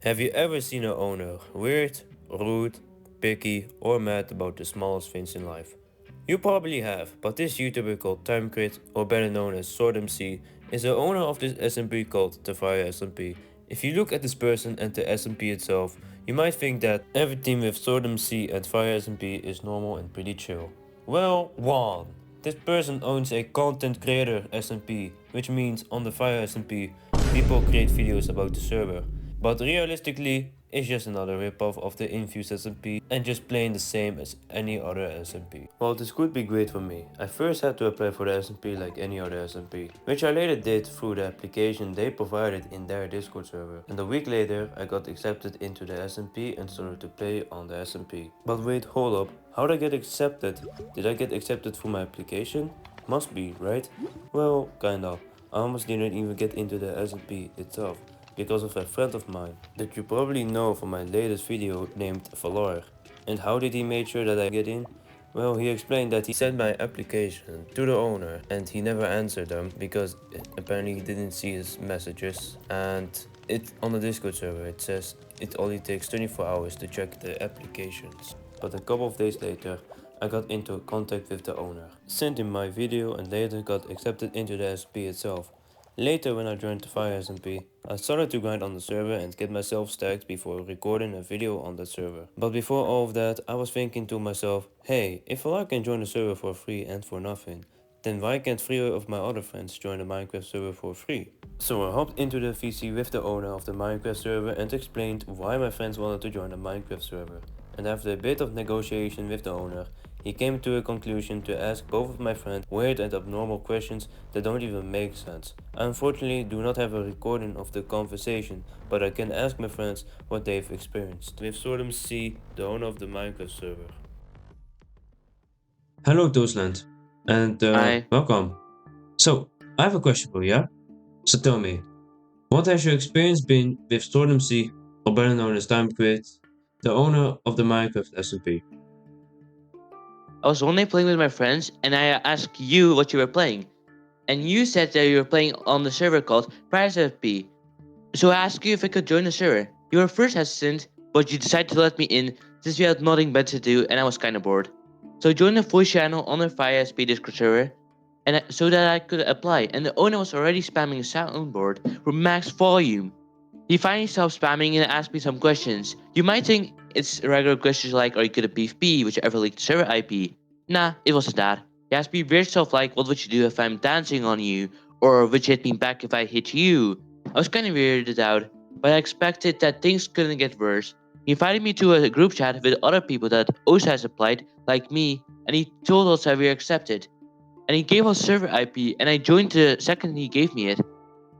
Have you ever seen an owner weird, rude, picky, or mad about the smallest things in life? You probably have, but this YouTuber called TimeCrit, or better known as Sword MC, is the owner of this SMP called the Fire SMP. If you look at this person and the SMP itself, you might think that everything with Sword MC and Fire SMP is normal and pretty chill. Well, 1. This person owns a content creator SMP, which means on the Fire SMP, people create videos about the server. But realistically, it's just another ripoff of the Infused SMP and just plain the same as any other SMP. Well, this could be great for me. I first had to apply for the SMP like any other SMP, which I later did through the application they provided in their Discord server. And a week later, I got accepted into the SMP and started to play on the SMP. But wait, hold up, how did I get accepted? Did I get accepted through my application? Must be, right? Well, kinda. I almost didn't even get into the SMP itself because of a friend of mine that you probably know from my latest video named Valor. And how did he make sure that I get in? Well, he explained that he sent my application to the owner and he never answered them because apparently he didn't see his messages. And it on the Discord server it says it only takes 24 hours to check the applications. But a couple of days later, I got into contact with the owner, sent him my video and later got accepted into the SP itself. Later, when I joined the Fire SMP, I started to grind on the server and get myself stacked before recording a video on that server. But before all of that, I was thinking to myself, hey, if I can join the server for free and for nothing, then why can't 3 of my other friends join the Minecraft server for free? So I hopped into the VC with the owner of the Minecraft server and explained why my friends wanted to join the Minecraft server. And after a bit of negotiation with the owner, he came to a conclusion to ask both of my friends weird and abnormal questions that don't even make sense. I unfortunately do not have a recording of the conversation, but I can ask my friends what they've experienced. With Sordom C, the owner of the Minecraft server. Hello, Doland, and I welcome. So, I have a question for you. Yeah? So tell me, what has your experience been with Sordom C, or better known as TimeQuit, the owner of the Minecraft SMP? was one day playing with my friends, and I asked you what you were playing, and you said that you were playing on the server called Fire SMP. So I asked you if I could join the server. You were first hesitant, but you decided to let me in since we had nothing better to do, and I was kind of bored. So I joined the voice channel on the Fire SMP Discord server, so that I could apply. And the owner was already spamming a soundboard for max volume. He finally stopped spamming and asked me some questions. You might think it's regular questions like, are you good at PvP, which ever leaked the server IP? Nah, it wasn't that. He asked me weird stuff like, what would you do if I'm dancing on you? Or would you hit me back if I hit you? I was kind of weirded out, but I expected that things couldn't get worse. He invited me to a group chat with other people that also has applied, like me, and he told us that we were accepted. And he gave us server IP, and I joined the second he gave me it.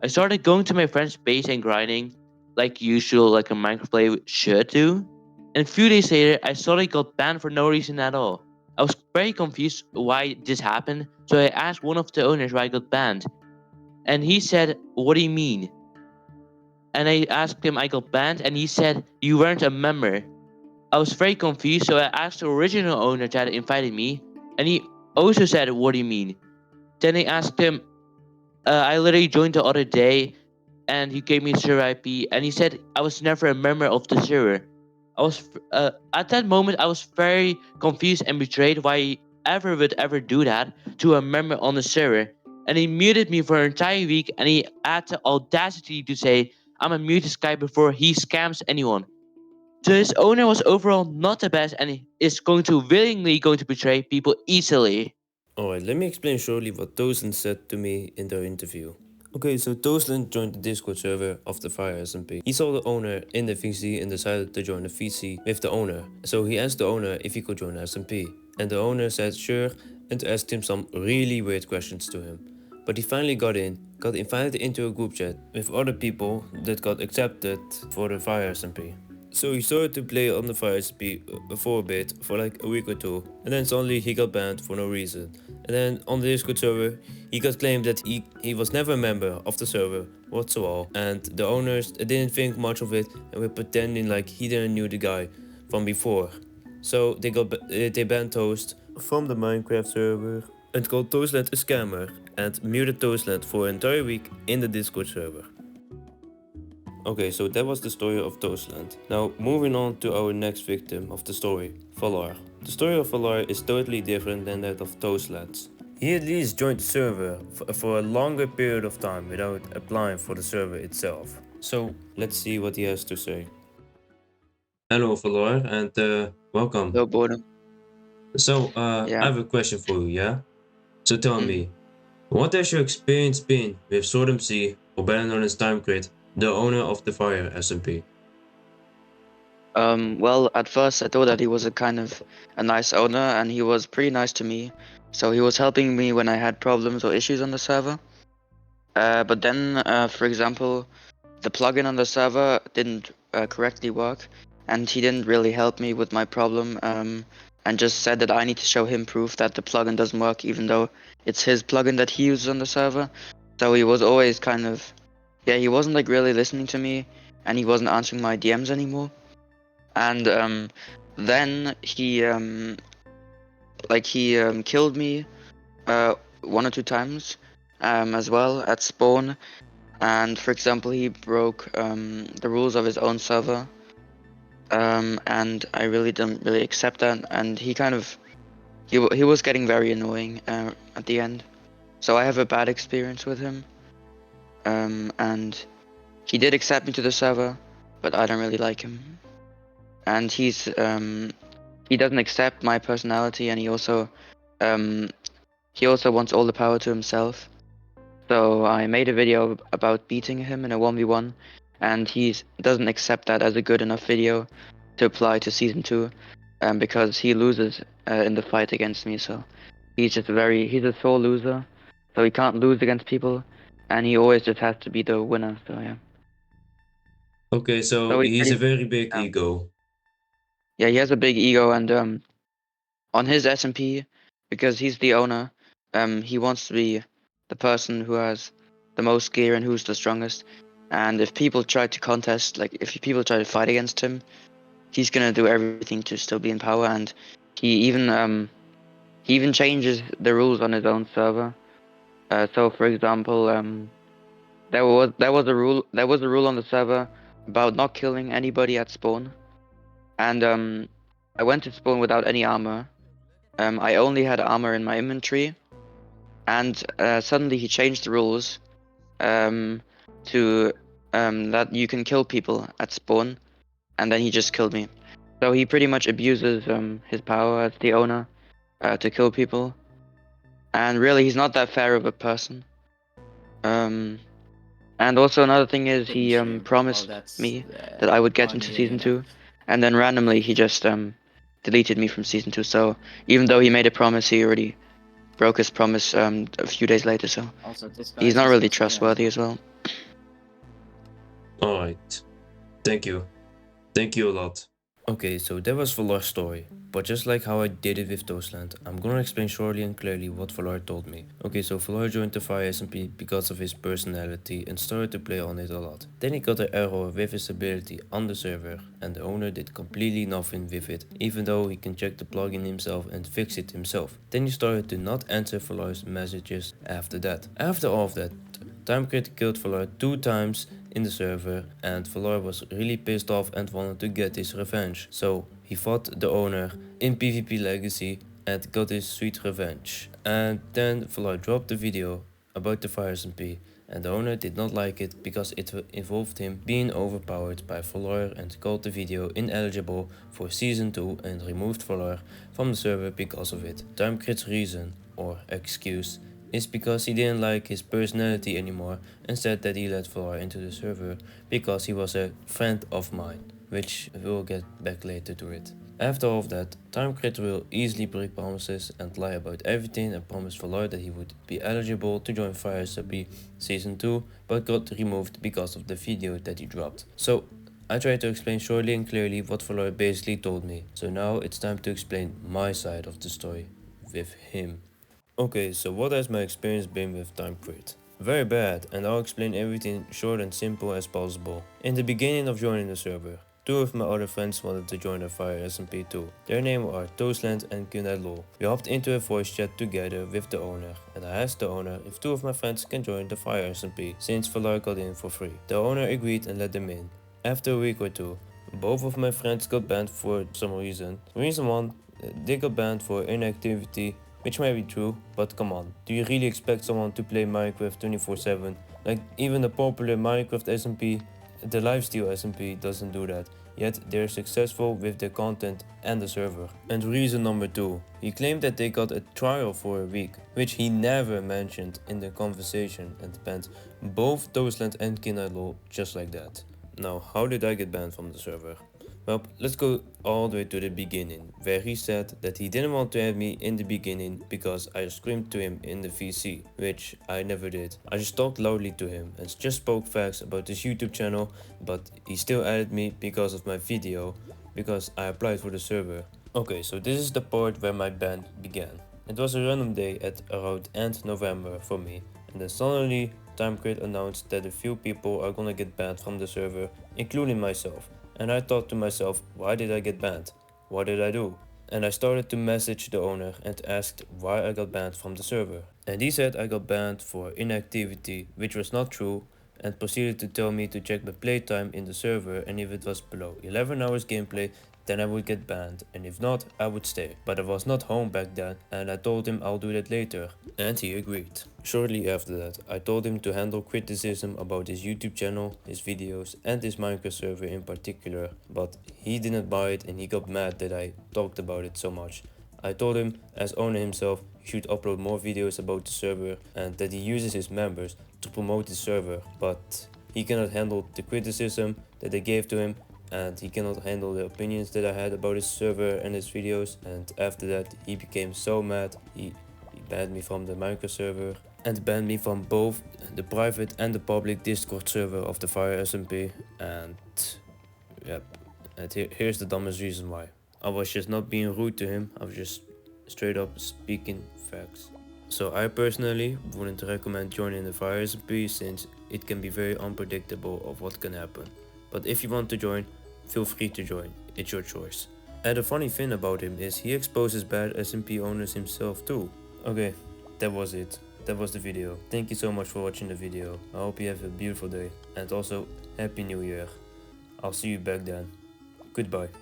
I started going to my friend's base and grinding, like usual, like a Minecraft player should do. And a few days later, I suddenly got banned for no reason at all. I was very confused why this happened, so I asked one of the owners why I got banned. And he said, what do you mean? And I asked him I got banned, and he said, you weren't a member. I was very confused, so I asked the original owner that invited me, and he also said, what do you mean? Then I asked him, I literally joined the other day and he gave me a server IP and he said I was never a member of the server. At that moment I was very confused and betrayed why he ever would ever do that to a member on the server. And he muted me for an entire week and he had the audacity to say I'm a mute this guy before he scams anyone. So his owner was overall not the best and he is going to willingly going to betray people easily. Alright, let me explain shortly what Doland said to me in their interview. Okay, so Doland joined the Discord server of the Fire SMP. He saw the owner in the VC and decided to join the VC with the owner. So he asked the owner if he could join the SMP. And the owner said sure and asked him some really weird questions to him. But he finally got invited into a group chat with other people that got accepted for the Fire SMP. So he started to play on the Fire SMP for a bit, for like a week or two, and then suddenly he got banned for no reason. And then on the Discord server, he got claimed that he was never a member of the server whatsoever, and the owners didn't think much of it and were pretending like he didn't knew the guy from before. So they banned Toast from the Minecraft server and called Toastland a scammer and muted Toastland for an entire week in the Discord server. Okay, so that was the story of Doland. Now, moving on to our next victim of the story, Valar. The story of Valar is totally different than that of Doland. He at least joined the server for a longer period of time without applying for the server itself. So, let's see what he has to say. Hello, Valar, and welcome. No Bodo. So, I Yeah. have a question for you, yeah? So tell Mm. me, what has your experience been with Sword MC, or better known as TimeCrit, the owner of the Fire SMP? Well, at first I thought that he was a kind of a nice owner and he was pretty nice to me. So he was helping me when I had problems or issues on the server. But then, for example, the plugin on the server didn't correctly work and he didn't really help me with my problem and just said that I need to show him proof that the plugin doesn't work even though it's his plugin that he uses on the server. So he was always kind of, yeah, he wasn't like really listening to me and he wasn't answering my DMs anymore. And then he killed me one or two times as well at spawn. And for example, he broke the rules of his own server, and I really didn't really accept that. And he kind of he was getting very annoying at the end. So I have a bad experience with him. And he did accept me to the server, but I don't really like him. And he doesn't accept my personality, and um, he also wants all the power to himself. So I made a video about beating him in a 1v1, and he doesn't accept that as a good enough video to apply to season 2, because he loses in the fight against me. So he's a sore loser, so he can't lose against people, and he always just has to be the winner. So yeah. Okay, so So he he's a pretty very big yeah, ego. yeah, he has a big ego, and on his SMP, because he's the owner, he wants to be the person who has the most gear and who's the strongest. And if people try to contest, like if people try to fight against him, he's gonna do everything to still be in power. And he even changes the rules on his own server. So for example, there was a rule on the server about not killing anybody at spawn, and I went to spawn without any armor. I only had armor in my inventory, and suddenly he changed the rules um, to that you can kill people at spawn, and then he just killed me. So he pretty much abuses his power as the owner to kill people, and really he's not that fair of a person. Um, and also another thing is Pretty he sure. Well, promised that's me that I would get into funny season enough. 2, and then randomly he just deleted me from season 2. So even though he made a promise, he already broke his promise a few days later. So Also, this he's guy's not a really cis man. trustworthy as well. Alright, thank you. Thank you a lot. Okay, so that was Valar's story. But just like how I did it with Doland, I'm gonna explain shortly and clearly what Valar told me. Okay, so Valar joined the Fire SMP because of his personality and started to play on it a lot. Then he got an error with his ability on the server, and the owner did completely nothing with it, even though he can check the plugin himself and fix it himself. Then he started to not answer Valar's messages after that. After all of that, TimeCrit killed Valar 2 times in the server, and Valar was really pissed off and wanted to get his revenge. So he fought the owner in PvP Legacy and got his sweet revenge. And then Valar dropped the video about the Fire SMP, and the owner did not like it because it involved him being overpowered by Valar and called the video ineligible for season 2 and removed Valar from the server because of it. TimeCrit's reason, or excuse, is because he didn't like his personality anymore and said that he let Valar into the server because he was a friend of mine, which we'll get back later to it. After all of that, TimeCrit will easily break promises and lie about everything and promise Valar that he would be eligible to join Fire SMP Season 2 but got removed because of the video that he dropped. So I tried to explain shortly and clearly what Valar basically told me, so now it's time to explain my side of the story with him. Okay, so what has my experience been with TimeCrit? Very bad, and I'll explain everything short and simple as possible. In the beginning of joining the server, Two of my other friends wanted to join the Fire SMP too. Their names are Doland and unban. We hopped into a voice chat together with the owner, and I asked the owner if two of my friends can join the Fire SMP since Valar got in for free. The owner agreed and let them in. After a week or two, both of my friends got banned for some reason. Reason 1, they got banned for inactivity, which may be true, but come on, do you really expect someone to play Minecraft 24/7? Like, even the popular Minecraft SMP, the lifesteal SMP doesn't do that, yet they're successful with their content and the server. And reason number 2, he claimed that they got a trial for a week, which he never mentioned in the conversation, and banned both Doland and unban just like that. Now, how did I get banned from the server? Well, let's go all the way to the beginning, where he said that he didn't want to add me in the beginning because I screamed to him in the VC, which I never did. I just talked loudly to him and just spoke facts about his YouTube channel, but he still added me because of my video, because I applied for the server. Okay, so this is the part where my ban began. It was a random day at around end November for me, and then suddenly TimeCrit announced that a few people are gonna get banned from the server, including myself. And I thought to myself, why did I get banned? What did I do? And I started to message the owner and asked why I got banned from the server. And he said I got banned for inactivity, which was not true, and proceeded to tell me to check my playtime in the server, and if it was below 11 hours gameplay, then I would get banned, and if not, I would stay. But I was not home back then, and I told him I'll do that later, and he agreed. Shortly after that, I told him to handle criticism about his YouTube channel, his videos, and his Minecraft server in particular, but he didn't buy it and he got mad that I talked about it so much. I told him, as owner himself, he should upload more videos about the server and that he uses his members to promote his server, but he cannot handle the criticism that they gave to him, and he cannot handle the opinions that I had about his server and his videos. And after that, he became so mad, he banned me from the Minecraft server and banned me from both the private and the public Discord server of the Fire SMP. And yep, and here's the dumbest reason why. I was just not being rude to him, I was just straight up speaking facts. So I personally wouldn't recommend joining the Fire SMP since it can be very unpredictable of what can happen. But if you want to join, feel free to join, it's your choice. And the funny thing about him is he exposes bad SMP owners himself too. Okay, that was it. That was the video. Thank you so much for watching the video. I hope you have a beautiful day. And also, Happy New Year. I'll see you back then. Goodbye.